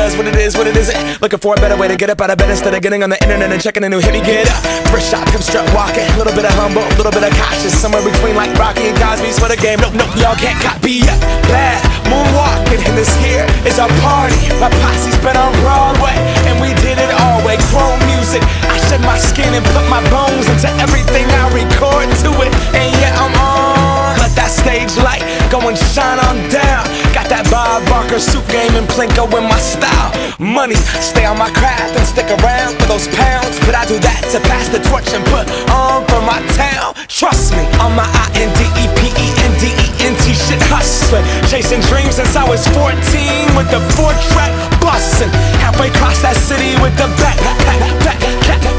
does, what it is, what it isn't. Looking for a better way to get up out of bed instead of getting on the internet and checking a new hit. Me get up, first shot, pimp strut walking. A little bit of humble, a little bit of cautious. Somewhere between like Rocky and Cosby's for the game. Nope, nope, y'all can't copy yet. Bad moonwalking, and this here is a party. My posse's been on Broadway, and we did it all way. Chrome music, I shed my skin and put my bones into everything I record to it. And yeah, I'm on. Let that stage light go and shine on down. Got that Bob Barker suit game and Plinko in my style. Money, stay on my craft and stick around for those pounds. But I do that to pass the torch and put on for my town. Trust me, on my INDEPENDENT shit hustling. Chasing dreams since I was 14 with the 4-track bustin'. Halfway across that city with the back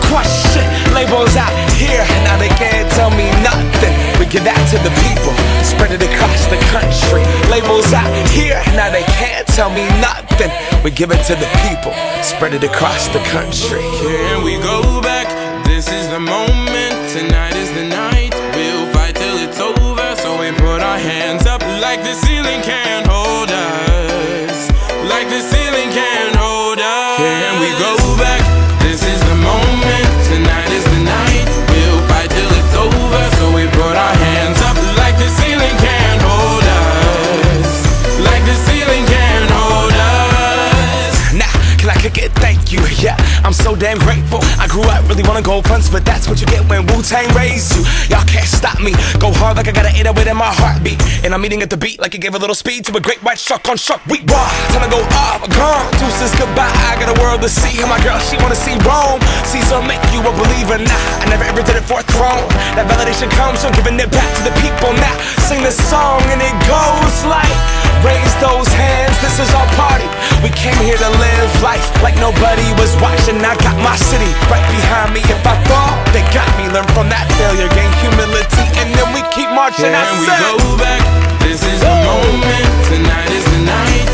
crush shit. Labels out here, now they can't tell me nothing. We give that to the people, spread it across the country. Labels out here, now they can't tell me nothing. We give it to the people, spread it across the country. Here we go back, this is the moment. Tonight is the night, we'll fight till it's over. So we put our hands up like the ceiling can't hold us. Like the ceiling can't hold us. Here we go back, this is the moment. Tonight is the night, we'll fight till it's over. So we put our hands up like the ceiling can't hold us. Like the ceiling can't hold us. Nah, can I kick it? Thank you, yeah, I'm so damn grateful. I grew up really wanna go fronts, but that's what you get when Wu-Tang raised you. Y'all can't stop me, go hard like I got an 808 in my heartbeat. And I'm eating at the beat like it gave a little speed to a great white shark on shark week. Raw, time to go off, gone, deuces goodbye. I got a world to see, and my girl, she wanna see Rome. Caesar make you a believer, nah, I never ever did it for a throne. That validation comes from giving it back to the people. Now, sing this song and it goes like, raise those hands, this is our party. We came here to live life like nobody was watching. I got my city right behind me. If I fall, they got me. Learn from that failure, gain humility, and then we keep marching. And we go back, this is the moment. Tonight is the night,